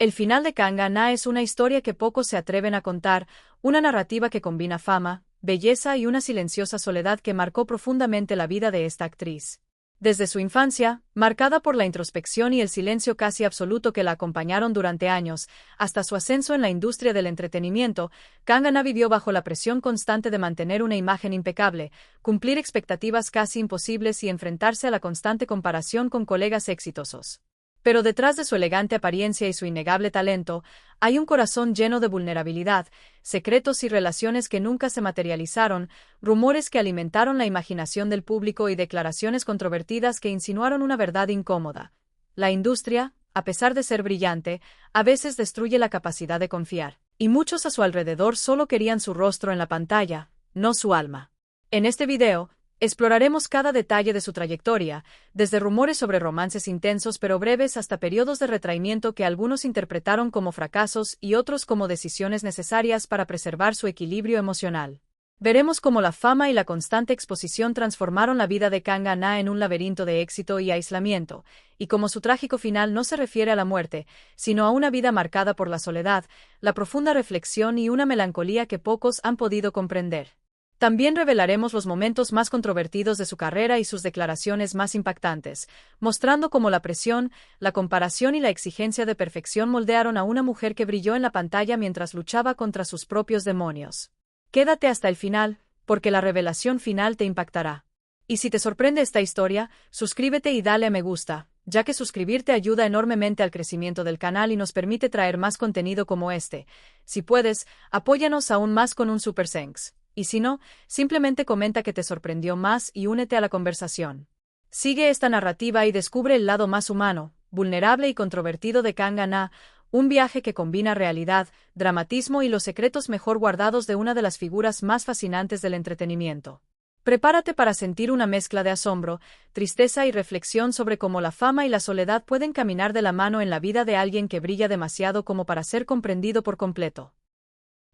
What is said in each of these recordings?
El final de Kangana es una historia que pocos se atreven a contar, una narrativa que combina fama, belleza y una silenciosa soledad que marcó profundamente la vida de esta actriz. Desde su infancia, marcada por la introspección y el silencio casi absoluto que la acompañaron durante años, hasta su ascenso en la industria del entretenimiento, Kangana vivió bajo la presión constante de mantener una imagen impecable, cumplir expectativas casi imposibles y enfrentarse a la constante comparación con colegas exitosos. Pero detrás de su elegante apariencia y su innegable talento, hay un corazón lleno de vulnerabilidad, secretos y relaciones que nunca se materializaron, rumores que alimentaron la imaginación del público y declaraciones controvertidas que insinuaron una verdad incómoda. La industria, a pesar de ser brillante, a veces destruye la capacidad de confiar, y muchos a su alrededor solo querían su rostro en la pantalla, no su alma. En este video, exploraremos cada detalle de su trayectoria, desde rumores sobre romances intensos pero breves hasta periodos de retraimiento que algunos interpretaron como fracasos y otros como decisiones necesarias para preservar su equilibrio emocional. Veremos cómo la fama y la constante exposición transformaron la vida de Kangana en un laberinto de éxito y aislamiento, y cómo su trágico final no se refiere a la muerte, sino a una vida marcada por la soledad, la profunda reflexión y una melancolía que pocos han podido comprender. También revelaremos los momentos más controvertidos de su carrera y sus declaraciones más impactantes, mostrando cómo la presión, la comparación y la exigencia de perfección moldearon a una mujer que brilló en la pantalla mientras luchaba contra sus propios demonios. Quédate hasta el final, porque la revelación final te impactará. Y si te sorprende esta historia, suscríbete y dale a me gusta, ya que suscribirte ayuda enormemente al crecimiento del canal y nos permite traer más contenido como este. Si puedes, apóyanos aún más con un super thanks. Y si no, simplemente comenta que te sorprendió más y únete a la conversación. Sigue esta narrativa y descubre el lado más humano, vulnerable y controvertido de Kangana, un viaje que combina realidad, dramatismo y los secretos mejor guardados de una de las figuras más fascinantes del entretenimiento. Prepárate para sentir una mezcla de asombro, tristeza y reflexión sobre cómo la fama y la soledad pueden caminar de la mano en la vida de alguien que brilla demasiado como para ser comprendido por completo.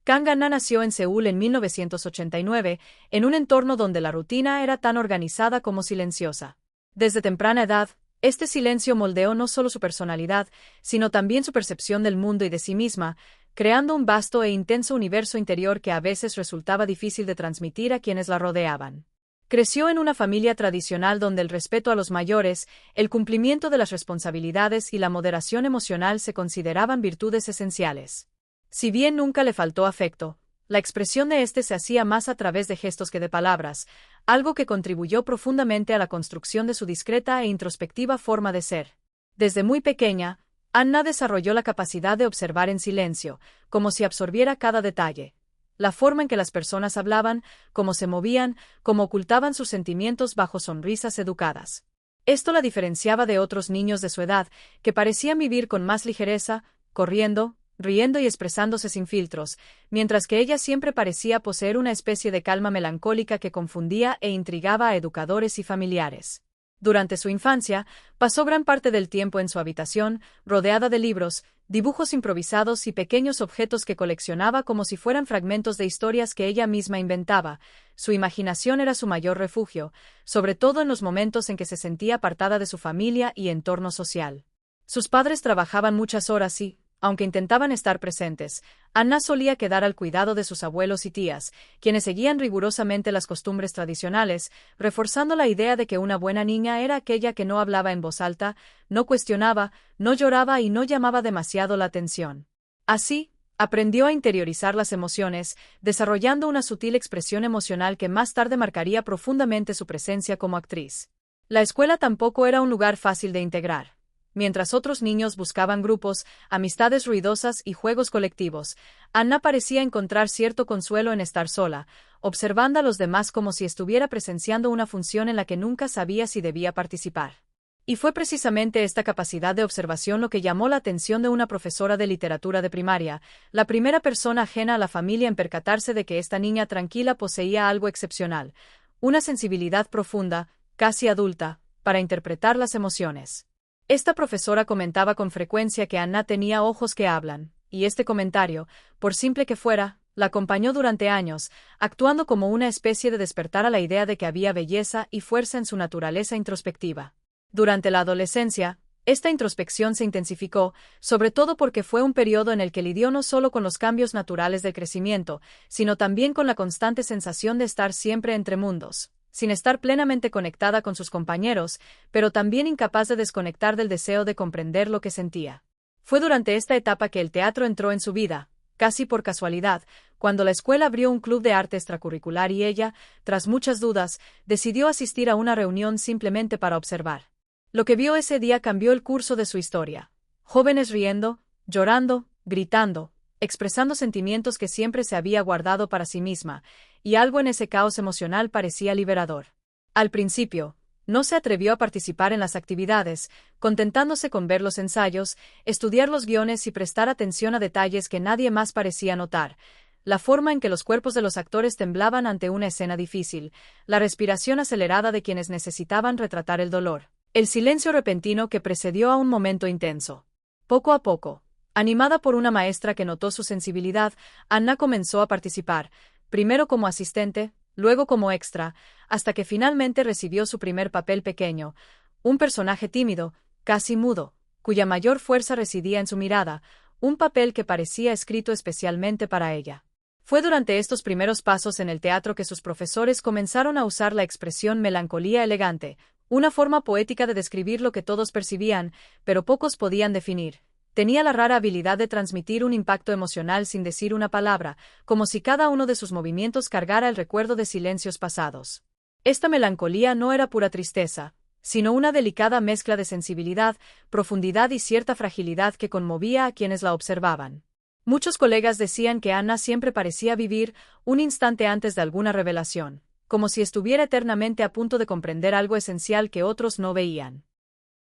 Kangana nació en Seúl en 1989, en un entorno donde la rutina era tan organizada como silenciosa. Desde temprana edad, este silencio moldeó no solo su personalidad, sino también su percepción del mundo y de sí misma, creando un vasto e intenso universo interior que a veces resultaba difícil de transmitir a quienes la rodeaban. Creció en una familia tradicional donde el respeto a los mayores, el cumplimiento de las responsabilidades y la moderación emocional se consideraban virtudes esenciales. Si bien nunca le faltó afecto, la expresión de este se hacía más a través de gestos que de palabras, algo que contribuyó profundamente a la construcción de su discreta e introspectiva forma de ser. Desde muy pequeña, Anna desarrolló la capacidad de observar en silencio, como si absorbiera cada detalle. La forma en que las personas hablaban, cómo se movían, cómo ocultaban sus sentimientos bajo sonrisas educadas. Esto la diferenciaba de otros niños de su edad, que parecían vivir con más ligereza, corriendo, riendo y expresándose sin filtros, mientras que ella siempre parecía poseer una especie de calma melancólica que confundía e intrigaba a educadores y familiares. Durante su infancia, pasó gran parte del tiempo en su habitación, rodeada de libros, dibujos improvisados y pequeños objetos que coleccionaba como si fueran fragmentos de historias que ella misma inventaba. Su imaginación era su mayor refugio, sobre todo en los momentos en que se sentía apartada de su familia y entorno social. Sus padres trabajaban muchas horas y, aunque intentaban estar presentes, Anna solía quedar al cuidado de sus abuelos y tías, quienes seguían rigurosamente las costumbres tradicionales, reforzando la idea de que una buena niña era aquella que no hablaba en voz alta, no cuestionaba, no lloraba y no llamaba demasiado la atención. Así, aprendió a interiorizar las emociones, desarrollando una sutil expresión emocional que más tarde marcaría profundamente su presencia como actriz. La escuela tampoco era un lugar fácil de integrar. Mientras otros niños buscaban grupos, amistades ruidosas y juegos colectivos, Anna parecía encontrar cierto consuelo en estar sola, observando a los demás como si estuviera presenciando una función en la que nunca sabía si debía participar. Y fue precisamente esta capacidad de observación lo que llamó la atención de una profesora de literatura de primaria, la primera persona ajena a la familia en percatarse de que esta niña tranquila poseía algo excepcional, una sensibilidad profunda, casi adulta, para interpretar las emociones. Esta profesora comentaba con frecuencia que Anna tenía ojos que hablan, y este comentario, por simple que fuera, la acompañó durante años, actuando como una especie de despertar a la idea de que había belleza y fuerza en su naturaleza introspectiva. Durante la adolescencia, Esta introspección se intensificó, sobre todo porque fue un periodo en el que lidió no solo con los cambios naturales del crecimiento, sino también con la constante sensación de estar siempre entre mundos, sin estar plenamente conectada con sus compañeros, pero también incapaz de desconectar del deseo de comprender lo que sentía. Fue durante esta etapa que el teatro entró en su vida, casi por casualidad, cuando la escuela abrió un club de arte extracurricular y ella, tras muchas dudas, decidió asistir a una reunión simplemente para observar. Lo que vio ese día cambió el curso de su historia. Jóvenes riendo, llorando, gritando, expresando sentimientos que siempre se había guardado para sí misma, y algo en ese caos emocional parecía liberador. Al principio, no se atrevió a participar en las actividades, contentándose con ver los ensayos, estudiar los guiones y prestar atención a detalles que nadie más parecía notar. La forma en que los cuerpos de los actores temblaban ante una escena difícil, la respiración acelerada de quienes necesitaban retratar el dolor. El silencio repentino que precedió a un momento intenso. Poco a poco, animada por una maestra que notó su sensibilidad, Anna comenzó a participar, primero como asistente, luego como extra, hasta que finalmente recibió su primer papel pequeño, un personaje tímido, casi mudo, cuya mayor fuerza residía en su mirada, un papel que parecía escrito especialmente para ella. Fue durante estos primeros pasos en el teatro que sus profesores comenzaron a usar la expresión melancolía elegante, una forma poética de describir lo que todos percibían, pero pocos podían definir. Tenía la rara habilidad de transmitir un impacto emocional sin decir una palabra, como si cada uno de sus movimientos cargara el recuerdo de silencios pasados. Esta melancolía no era pura tristeza, sino una delicada mezcla de sensibilidad, profundidad y cierta fragilidad que conmovía a quienes la observaban. Muchos colegas decían que Anna siempre parecía vivir un instante antes de alguna revelación, como si estuviera eternamente a punto de comprender algo esencial que otros no veían.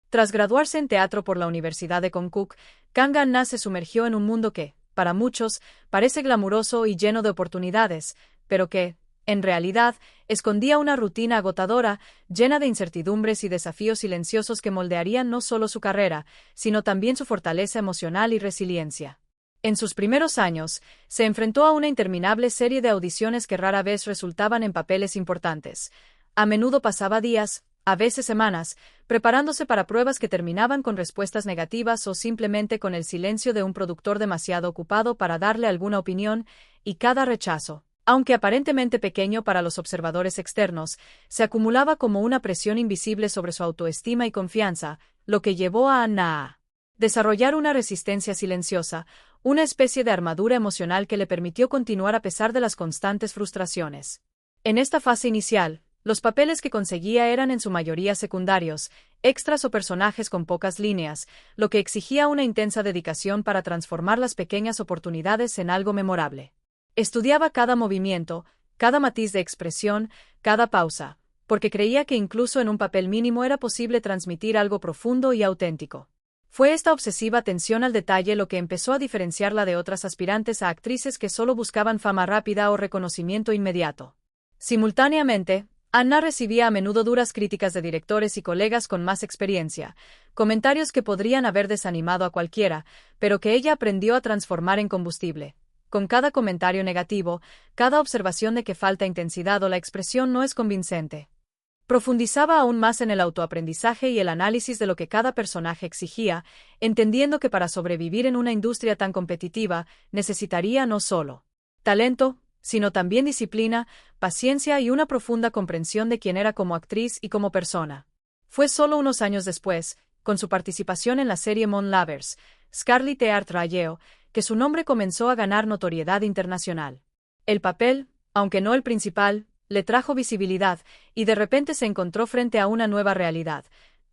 Tras graduarse en teatro por la Universidad de Konkuk, Kang Anna se sumergió en un mundo que, para muchos, parece glamuroso y lleno de oportunidades, pero que, en realidad, escondía una rutina agotadora, llena de incertidumbres y desafíos silenciosos que moldearían no solo su carrera, sino también su fortaleza emocional y resiliencia. En sus primeros años, se enfrentó a una interminable serie de audiciones que rara vez resultaban en papeles importantes. A menudo pasaba días, a veces semanas, preparándose para pruebas que terminaban con respuestas negativas o simplemente con el silencio de un productor demasiado ocupado para darle alguna opinión, y cada rechazo, aunque aparentemente pequeño para los observadores externos, se acumulaba como una presión invisible sobre su autoestima y confianza, lo que llevó a Anna a desarrollar una resistencia silenciosa, una especie de armadura emocional que le permitió continuar a pesar de las constantes frustraciones. En esta fase inicial, los papeles que conseguía eran en su mayoría secundarios, extras o personajes con pocas líneas, lo que exigía una intensa dedicación para transformar las pequeñas oportunidades en algo memorable. Estudiaba cada movimiento, cada matiz de expresión, cada pausa, porque creía que incluso en un papel mínimo era posible transmitir algo profundo y auténtico. Fue esta obsesiva atención al detalle lo que empezó a diferenciarla de otras aspirantes a actrices que solo buscaban fama rápida o reconocimiento inmediato. Simultáneamente, Anna recibía a menudo duras críticas de directores y colegas con más experiencia, comentarios que podrían haber desanimado a cualquiera, pero que ella aprendió a transformar en combustible. Con cada comentario negativo, cada observación de que falta intensidad o la expresión no es convincente, profundizaba aún más en el autoaprendizaje y el análisis de lo que cada personaje exigía, entendiendo que para sobrevivir en una industria tan competitiva, necesitaría no solo talento, sino también disciplina, paciencia y una profunda comprensión de quién era como actriz y como persona. Fue solo unos años después, con su participación en la serie Mon Lovers, Scarlett Earth Rayeo, que su nombre comenzó a ganar notoriedad internacional. El papel, aunque no el principal, le trajo visibilidad, y de repente se encontró frente a una nueva realidad.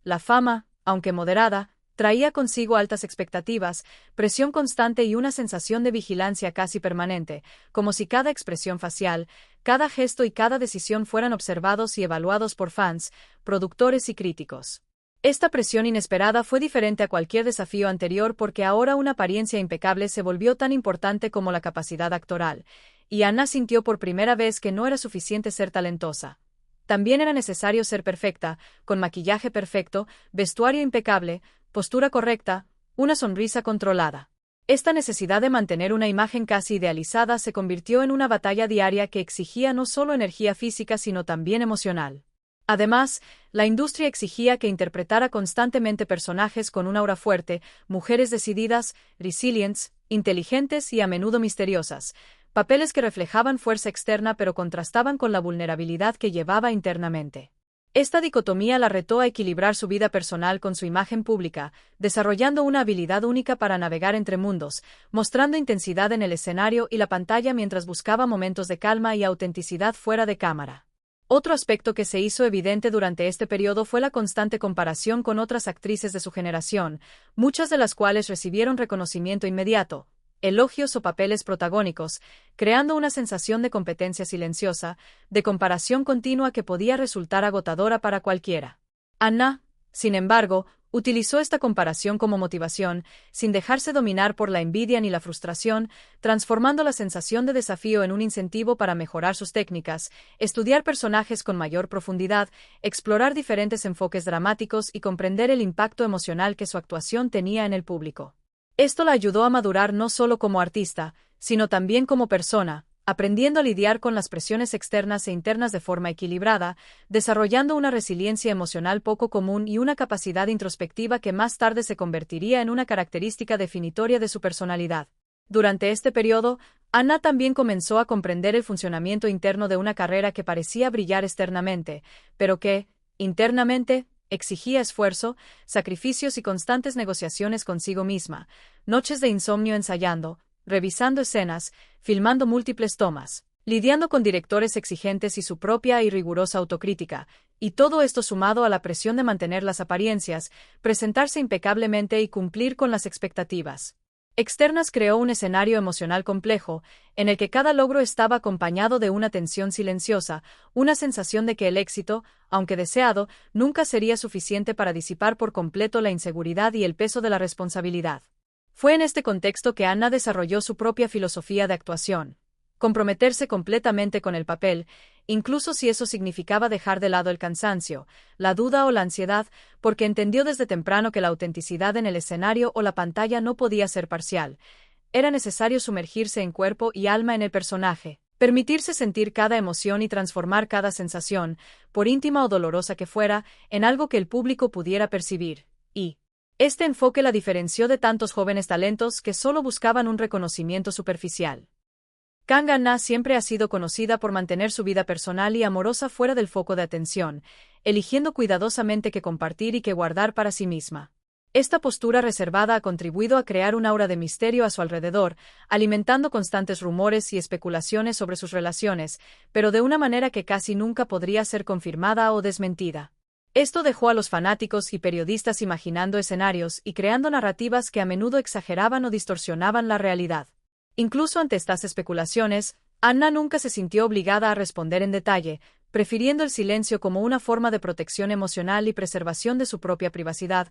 La fama, aunque moderada, traía consigo altas expectativas, presión constante y una sensación de vigilancia casi permanente, como si cada expresión facial, cada gesto y cada decisión fueran observados y evaluados por fans, productores y críticos. Esta presión inesperada fue diferente a cualquier desafío anterior porque ahora una apariencia impecable se volvió tan importante como la capacidad actoral, y Anna sintió por primera vez que no era suficiente ser talentosa. También era necesario ser perfecta, con maquillaje perfecto, vestuario impecable, postura correcta, una sonrisa controlada. Esta necesidad de mantener una imagen casi idealizada se convirtió en una batalla diaria que exigía no solo energía física sino también emocional. Además, la industria exigía que interpretara constantemente personajes con un aura fuerte, mujeres decididas, resilientes, inteligentes y a menudo misteriosas, papeles que reflejaban fuerza externa pero contrastaban con la vulnerabilidad que llevaba internamente. Esta dicotomía la retó a equilibrar su vida personal con su imagen pública, desarrollando una habilidad única para navegar entre mundos, mostrando intensidad en el escenario y la pantalla mientras buscaba momentos de calma y autenticidad fuera de cámara. Otro aspecto que se hizo evidente durante este periodo fue la constante comparación con otras actrices de su generación, muchas de las cuales recibieron reconocimiento inmediato, elogios o papeles protagónicos, creando una sensación de competencia silenciosa, de comparación continua que podía resultar agotadora para cualquiera. Anna, sin embargo, utilizó esta comparación como motivación, sin dejarse dominar por la envidia ni la frustración, transformando la sensación de desafío en un incentivo para mejorar sus técnicas, estudiar personajes con mayor profundidad, explorar diferentes enfoques dramáticos y comprender el impacto emocional que su actuación tenía en el público. Esto la ayudó a madurar no solo como artista, sino también como persona, aprendiendo a lidiar con las presiones externas e internas de forma equilibrada, desarrollando una resiliencia emocional poco común y una capacidad introspectiva que más tarde se convertiría en una característica definitoria de su personalidad. Durante este periodo, Anna también comenzó a comprender el funcionamiento interno de una carrera que parecía brillar externamente, pero que, internamente, exigía esfuerzo, sacrificios y constantes negociaciones consigo misma, noches de insomnio ensayando, revisando escenas, filmando múltiples tomas, lidiando con directores exigentes y su propia y rigurosa autocrítica, y todo esto sumado a la presión de mantener las apariencias, presentarse impecablemente y cumplir con las expectativas externas creó un escenario emocional complejo, en el que cada logro estaba acompañado de una tensión silenciosa, una sensación de que el éxito, aunque deseado, nunca sería suficiente para disipar por completo la inseguridad y el peso de la responsabilidad. Fue en este contexto que Anna desarrolló su propia filosofía de actuación: comprometerse completamente con el papel, incluso si eso significaba dejar de lado el cansancio, la duda o la ansiedad, porque entendió desde temprano que la autenticidad en el escenario o la pantalla no podía ser parcial. Era necesario sumergirse en cuerpo y alma en el personaje, permitirse sentir cada emoción y transformar cada sensación, por íntima o dolorosa que fuera, en algo que el público pudiera percibir. Y este enfoque la diferenció de tantos jóvenes talentos que solo buscaban un reconocimiento superficial. Kang Han-na siempre ha sido conocida por mantener su vida personal y amorosa fuera del foco de atención, eligiendo cuidadosamente qué compartir y qué guardar para sí misma. Esta postura reservada ha contribuido a crear un aura de misterio a su alrededor, alimentando constantes rumores y especulaciones sobre sus relaciones, pero de una manera que casi nunca podría ser confirmada o desmentida. Esto dejó a los fanáticos y periodistas imaginando escenarios y creando narrativas que a menudo exageraban o distorsionaban la realidad. Incluso ante estas especulaciones, Anna nunca se sintió obligada a responder en detalle, prefiriendo el silencio como una forma de protección emocional y preservación de su propia privacidad,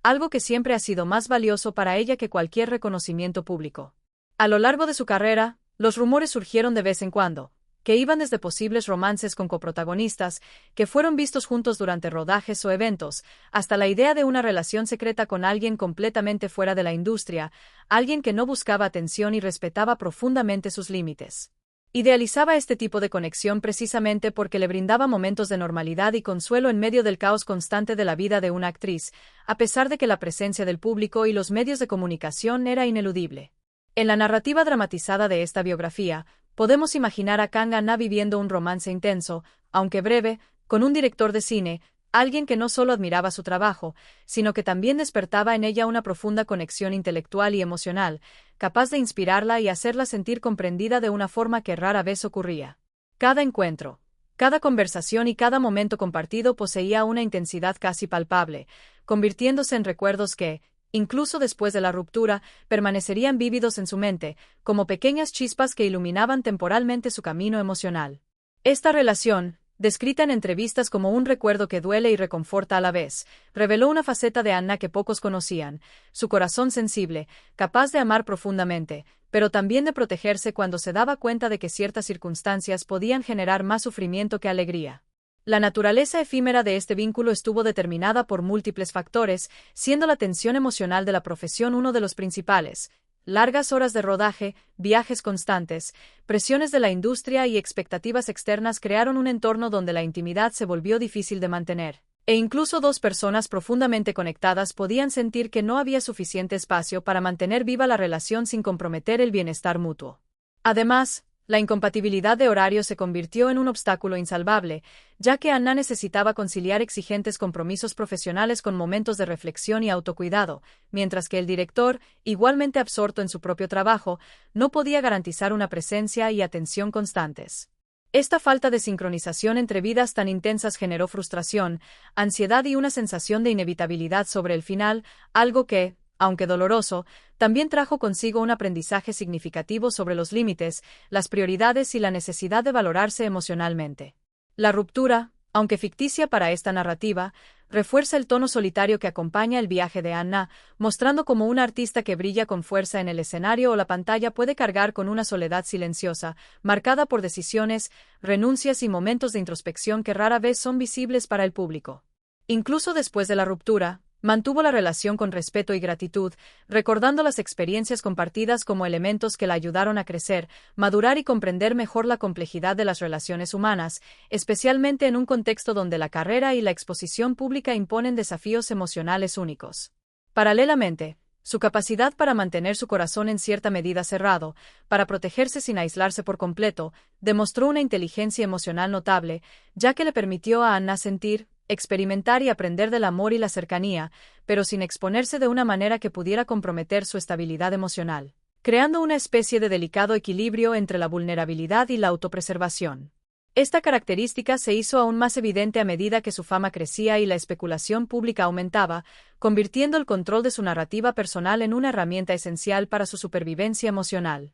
algo que siempre ha sido más valioso para ella que cualquier reconocimiento público. A lo largo de su carrera, los rumores surgieron de vez en cuando, que iban desde posibles romances con coprotagonistas, que fueron vistos juntos durante rodajes o eventos, hasta la idea de una relación secreta con alguien completamente fuera de la industria, alguien que no buscaba atención y respetaba profundamente sus límites. Idealizaba este tipo de conexión precisamente porque le brindaba momentos de normalidad y consuelo en medio del caos constante de la vida de una actriz, a pesar de que la presencia del público y los medios de comunicación era ineludible. En la narrativa dramatizada de esta biografía, podemos imaginar a Kang Han-na viviendo un romance intenso, aunque breve, con un director de cine, alguien que no solo admiraba su trabajo, sino que también despertaba en ella una profunda conexión intelectual y emocional, capaz de inspirarla y hacerla sentir comprendida de una forma que rara vez ocurría. Cada encuentro, cada conversación y cada momento compartido poseía una intensidad casi palpable, convirtiéndose en recuerdos que, incluso después de la ruptura, permanecerían vívidos en su mente, como pequeñas chispas que iluminaban temporalmente su camino emocional. Esta relación, descrita en entrevistas como un recuerdo que duele y reconforta a la vez, reveló una faceta de Anna que pocos conocían: su corazón sensible, capaz de amar profundamente, pero también de protegerse cuando se daba cuenta de que ciertas circunstancias podían generar más sufrimiento que alegría. La naturaleza efímera de este vínculo estuvo determinada por múltiples factores, siendo la tensión emocional de la profesión uno de los principales, largas horas de rodaje, viajes constantes, presiones de la industria y expectativas externas crearon un entorno donde la intimidad se volvió difícil de mantener. E incluso dos personas profundamente conectadas podían sentir que no había suficiente espacio para mantener viva la relación sin comprometer el bienestar mutuo. Además, la incompatibilidad de horario se convirtió en un obstáculo insalvable, ya que Anna necesitaba conciliar exigentes compromisos profesionales con momentos de reflexión y autocuidado, mientras que el director, igualmente absorto en su propio trabajo, no podía garantizar una presencia y atención constantes. Esta falta de sincronización entre vidas tan intensas generó frustración, ansiedad y una sensación de inevitabilidad sobre el final, algo que, aunque doloroso, también trajo consigo un aprendizaje significativo sobre los límites, las prioridades y la necesidad de valorarse emocionalmente. La ruptura, aunque ficticia para esta narrativa, refuerza el tono solitario que acompaña el viaje de Anna, mostrando cómo un artista que brilla con fuerza en el escenario o la pantalla puede cargar con una soledad silenciosa, marcada por decisiones, renuncias y momentos de introspección que rara vez son visibles para el público. Incluso después de la ruptura, mantuvo la relación con respeto y gratitud, recordando las experiencias compartidas como elementos que la ayudaron a crecer, madurar y comprender mejor la complejidad de las relaciones humanas, especialmente en un contexto donde la carrera y la exposición pública imponen desafíos emocionales únicos. Paralelamente, su capacidad para mantener su corazón en cierta medida cerrado, para protegerse sin aislarse por completo, demostró una inteligencia emocional notable, ya que le permitió a Anna sentir, experimentar y aprender del amor y la cercanía, pero sin exponerse de una manera que pudiera comprometer su estabilidad emocional, creando una especie de delicado equilibrio entre la vulnerabilidad y la autopreservación. Esta característica se hizo aún más evidente a medida que su fama crecía y la especulación pública aumentaba, convirtiendo el control de su narrativa personal en una herramienta esencial para su supervivencia emocional.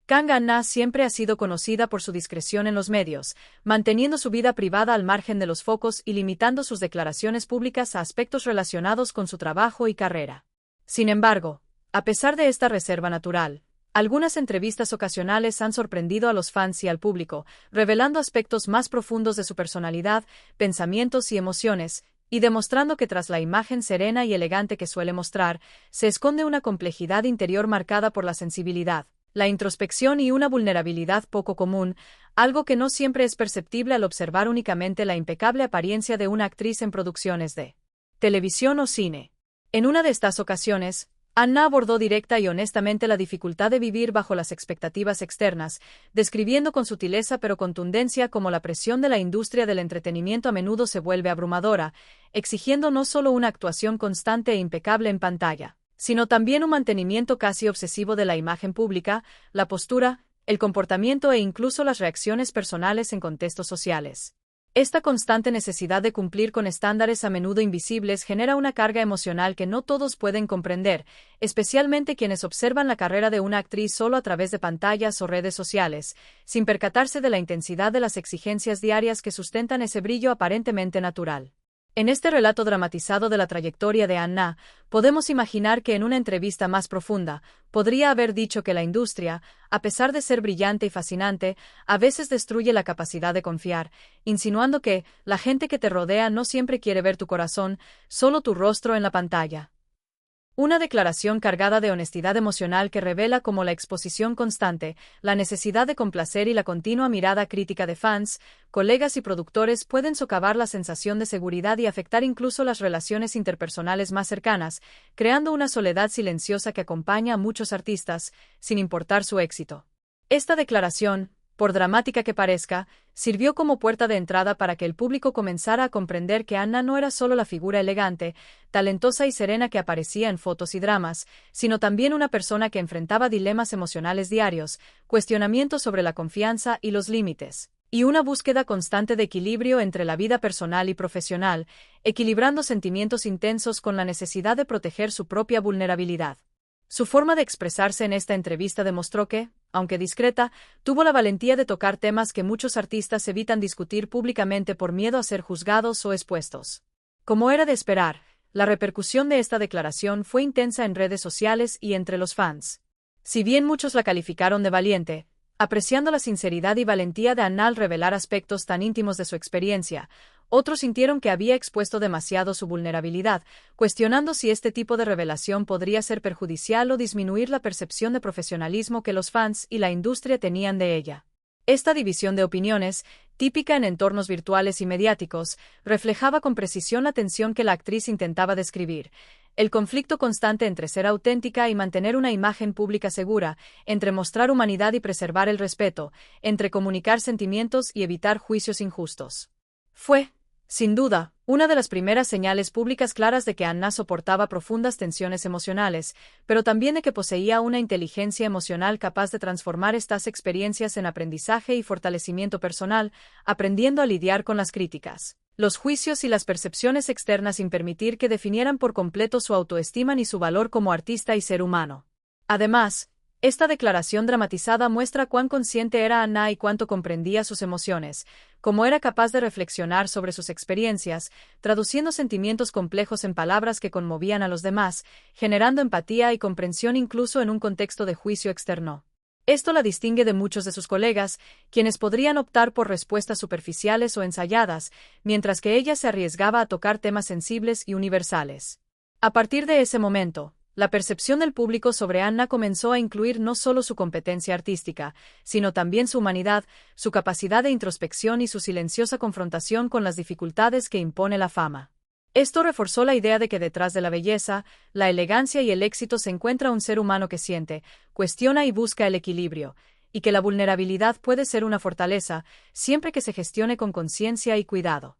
Kang Anna siempre ha sido conocida por su discreción en los medios, manteniendo su vida privada al margen de los focos y limitando sus declaraciones públicas a aspectos relacionados con su trabajo y carrera. Sin embargo, a pesar de esta reserva natural, algunas entrevistas ocasionales han sorprendido a los fans y al público, revelando aspectos más profundos de su personalidad, pensamientos y emociones, y demostrando que tras la imagen serena y elegante que suele mostrar, se esconde una complejidad interior marcada por la sensibilidad, la introspección y una vulnerabilidad poco común, algo que no siempre es perceptible al observar únicamente la impecable apariencia de una actriz en producciones de televisión o cine. En una de estas ocasiones, Anna abordó directa y honestamente la dificultad de vivir bajo las expectativas externas, describiendo con sutileza pero contundencia cómo la presión de la industria del entretenimiento a menudo se vuelve abrumadora, exigiendo no solo una actuación constante e impecable en pantalla, sino también un mantenimiento casi obsesivo de la imagen pública, la postura, el comportamiento e incluso las reacciones personales en contextos sociales. Esta constante necesidad de cumplir con estándares a menudo invisibles genera una carga emocional que no todos pueden comprender, especialmente quienes observan la carrera de una actriz solo a través de pantallas o redes sociales, sin percatarse de la intensidad de las exigencias diarias que sustentan ese brillo aparentemente natural. En este relato dramatizado de la trayectoria de Anna, podemos imaginar que en una entrevista más profunda, podría haber dicho que la industria, a pesar de ser brillante y fascinante, a veces destruye la capacidad de confiar, insinuando que la gente que te rodea no siempre quiere ver tu corazón, solo tu rostro en la pantalla. Una declaración cargada de honestidad emocional que revela cómo la exposición constante, la necesidad de complacer y la continua mirada crítica de fans, colegas y productores pueden socavar la sensación de seguridad y afectar incluso las relaciones interpersonales más cercanas, creando una soledad silenciosa que acompaña a muchos artistas, sin importar su éxito. Esta declaración, por dramática que parezca, sirvió como puerta de entrada para que el público comenzara a comprender que Anna no era solo la figura elegante, talentosa y serena que aparecía en fotos y dramas, sino también una persona que enfrentaba dilemas emocionales diarios, cuestionamientos sobre la confianza y los límites, y una búsqueda constante de equilibrio entre la vida personal y profesional, equilibrando sentimientos intensos con la necesidad de proteger su propia vulnerabilidad. Su forma de expresarse en esta entrevista demostró que, aunque discreta, tuvo la valentía de tocar temas que muchos artistas evitan discutir públicamente por miedo a ser juzgados o expuestos. Como era de esperar, la repercusión de esta declaración fue intensa en redes sociales y entre los fans. Si bien muchos la calificaron de valiente, apreciando la sinceridad y valentía de Anna al revelar aspectos tan íntimos de su experiencia, Otros sintieron que había expuesto demasiado su vulnerabilidad, cuestionando si este tipo de revelación podría ser perjudicial o disminuir la percepción de profesionalismo que los fans y la industria tenían de ella. Esta división de opiniones, típica en entornos virtuales y mediáticos, reflejaba con precisión la tensión que la actriz intentaba describir, el conflicto constante entre ser auténtica y mantener una imagen pública segura, entre mostrar humanidad y preservar el respeto, entre comunicar sentimientos y evitar juicios injustos. Fue, sin duda, una de las primeras señales públicas claras de que Anna soportaba profundas tensiones emocionales, pero también de que poseía una inteligencia emocional capaz de transformar estas experiencias en aprendizaje y fortalecimiento personal, aprendiendo a lidiar con las críticas, los juicios y las percepciones externas sin permitir que definieran por completo su autoestima ni su valor como artista y ser humano. Además, esta declaración dramatizada muestra cuán consciente era Anna y cuánto comprendía sus emociones, cómo era capaz de reflexionar sobre sus experiencias, traduciendo sentimientos complejos en palabras que conmovían a los demás, generando empatía y comprensión incluso en un contexto de juicio externo. Esto la distingue de muchos de sus colegas, quienes podrían optar por respuestas superficiales o ensayadas, mientras que ella se arriesgaba a tocar temas sensibles y universales. A partir de ese momento, la percepción del público sobre Anna comenzó a incluir no solo su competencia artística, sino también su humanidad, su capacidad de introspección y su silenciosa confrontación con las dificultades que impone la fama. Esto reforzó la idea de que detrás de la belleza, la elegancia y el éxito se encuentra un ser humano que siente, cuestiona y busca el equilibrio, y que la vulnerabilidad puede ser una fortaleza, siempre que se gestione con conciencia y cuidado.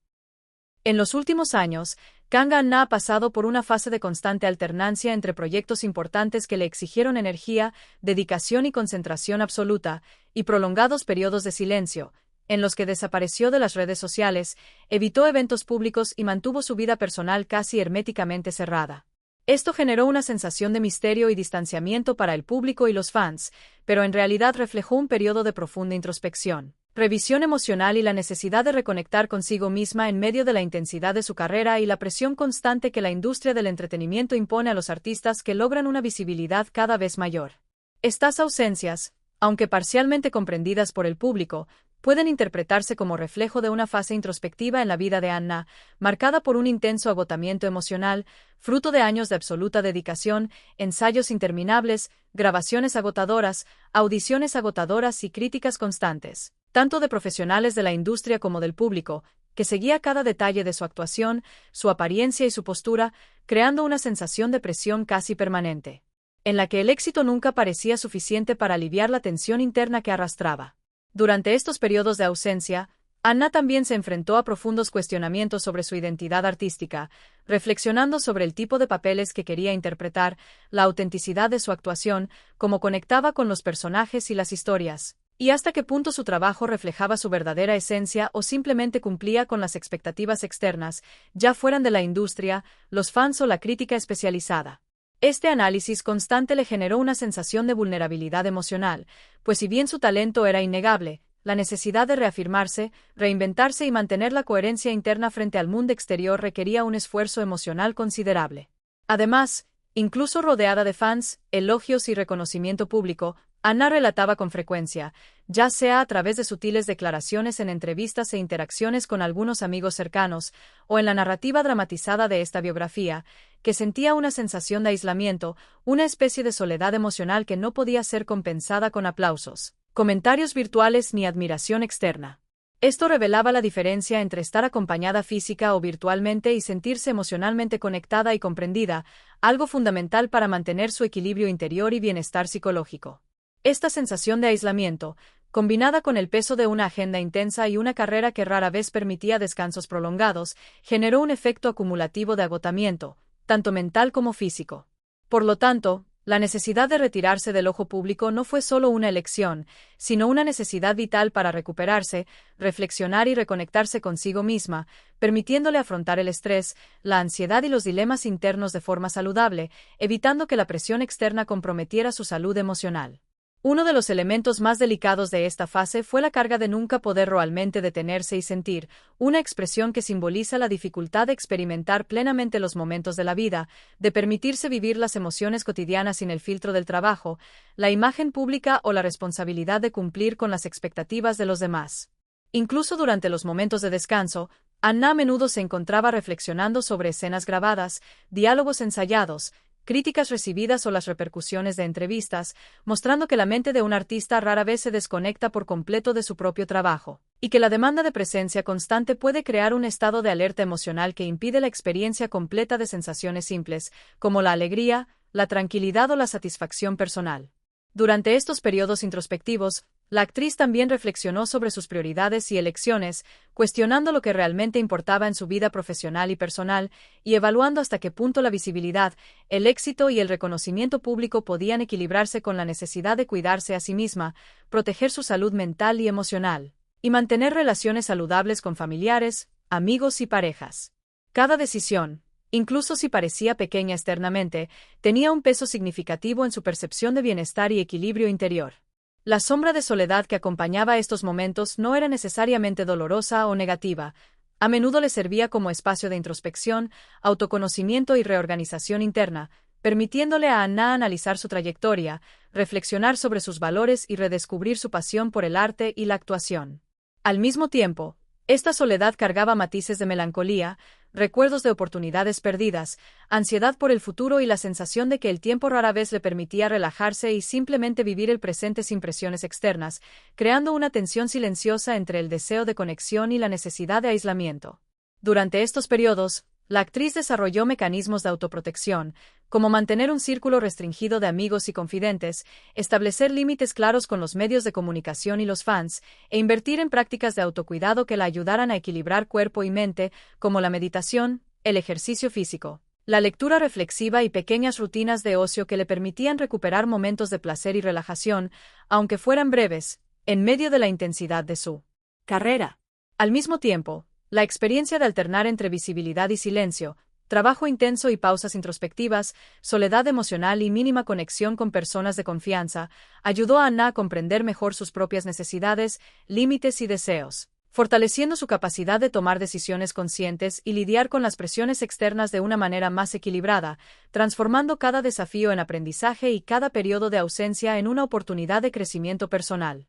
En los últimos años, Kang Han-na ha pasado por una fase de constante alternancia entre proyectos importantes que le exigieron energía, dedicación y concentración absoluta, y prolongados periodos de silencio, en los que desapareció de las redes sociales, evitó eventos públicos y mantuvo su vida personal casi herméticamente cerrada. Esto generó una sensación de misterio y distanciamiento para el público y los fans, pero en realidad reflejó un periodo de profunda introspección, revisión emocional y la necesidad de reconectar consigo misma en medio de la intensidad de su carrera y la presión constante que la industria del entretenimiento impone a los artistas que logran una visibilidad cada vez mayor. Estas ausencias, aunque parcialmente comprendidas por el público, pueden interpretarse como reflejo de una fase introspectiva en la vida de Anna, marcada por un intenso agotamiento emocional, fruto de años de absoluta dedicación, ensayos interminables, grabaciones agotadoras, audiciones agotadoras y críticas constantes, tanto de profesionales de la industria como del público, que seguía cada detalle de su actuación, su apariencia y su postura, creando una sensación de presión casi permanente, en la que el éxito nunca parecía suficiente para aliviar la tensión interna que arrastraba. Durante estos periodos de ausencia, Anna también se enfrentó a profundos cuestionamientos sobre su identidad artística, reflexionando sobre el tipo de papeles que quería interpretar, la autenticidad de su actuación, cómo conectaba con los personajes y las historias, y hasta qué punto su trabajo reflejaba su verdadera esencia o simplemente cumplía con las expectativas externas, ya fueran de la industria, los fans o la crítica especializada. Este análisis constante le generó una sensación de vulnerabilidad emocional, pues si bien su talento era innegable, la necesidad de reafirmarse, reinventarse y mantener la coherencia interna frente al mundo exterior requería un esfuerzo emocional considerable. Además, incluso rodeada de fans, elogios y reconocimiento público, Anna relataba con frecuencia, ya sea a través de sutiles declaraciones en entrevistas e interacciones con algunos amigos cercanos, o en la narrativa dramatizada de esta biografía, que sentía una sensación de aislamiento, una especie de soledad emocional que no podía ser compensada con aplausos, comentarios virtuales ni admiración externa. Esto revelaba la diferencia entre estar acompañada física o virtualmente y sentirse emocionalmente conectada y comprendida, algo fundamental para mantener su equilibrio interior y bienestar psicológico. Esta sensación de aislamiento, combinada con el peso de una agenda intensa y una carrera que rara vez permitía descansos prolongados, generó un efecto acumulativo de agotamiento, tanto mental como físico. Por lo tanto, la necesidad de retirarse del ojo público no fue solo una elección, sino una necesidad vital para recuperarse, reflexionar y reconectarse consigo misma, permitiéndole afrontar el estrés, la ansiedad y los dilemas internos de forma saludable, evitando que la presión externa comprometiera su salud emocional. Uno de los elementos más delicados de esta fase fue la carga de nunca poder realmente detenerse y sentir, una expresión que simboliza la dificultad de experimentar plenamente los momentos de la vida, de permitirse vivir las emociones cotidianas sin el filtro del trabajo, la imagen pública o la responsabilidad de cumplir con las expectativas de los demás. Incluso durante los momentos de descanso, Anna a menudo se encontraba reflexionando sobre escenas grabadas, diálogos ensayados, críticas recibidas o las repercusiones de entrevistas, mostrando que la mente de un artista rara vez se desconecta por completo de su propio trabajo, y que la demanda de presencia constante puede crear un estado de alerta emocional que impide la experiencia completa de sensaciones simples, como la alegría, la tranquilidad o la satisfacción personal. Durante estos periodos introspectivos, la actriz también reflexionó sobre sus prioridades y elecciones, cuestionando lo que realmente importaba en su vida profesional y personal, y evaluando hasta qué punto la visibilidad, el éxito y el reconocimiento público podían equilibrarse con la necesidad de cuidarse a sí misma, proteger su salud mental y emocional, y mantener relaciones saludables con familiares, amigos y parejas. Cada decisión, incluso si parecía pequeña externamente, tenía un peso significativo en su percepción de bienestar y equilibrio interior. La sombra de soledad que acompañaba estos momentos no era necesariamente dolorosa o negativa. A menudo le servía como espacio de introspección, autoconocimiento y reorganización interna, permitiéndole a Anna analizar su trayectoria, reflexionar sobre sus valores y redescubrir su pasión por el arte y la actuación. Al mismo tiempo, esta soledad cargaba matices de melancolía, recuerdos de oportunidades perdidas, ansiedad por el futuro y la sensación de que el tiempo rara vez le permitía relajarse y simplemente vivir el presente sin presiones externas, creando una tensión silenciosa entre el deseo de conexión y la necesidad de aislamiento. Durante estos periodos, la actriz desarrolló mecanismos de autoprotección, como mantener un círculo restringido de amigos y confidentes, establecer límites claros con los medios de comunicación y los fans, e invertir en prácticas de autocuidado que la ayudaran a equilibrar cuerpo y mente, como la meditación, el ejercicio físico, la lectura reflexiva y pequeñas rutinas de ocio que le permitían recuperar momentos de placer y relajación, aunque fueran breves, en medio de la intensidad de su carrera. Al mismo tiempo, la experiencia de alternar entre visibilidad y silencio, trabajo intenso y pausas introspectivas, soledad emocional y mínima conexión con personas de confianza, ayudó a Anna a comprender mejor sus propias necesidades, límites y deseos, fortaleciendo su capacidad de tomar decisiones conscientes y lidiar con las presiones externas de una manera más equilibrada, transformando cada desafío en aprendizaje y cada periodo de ausencia en una oportunidad de crecimiento personal.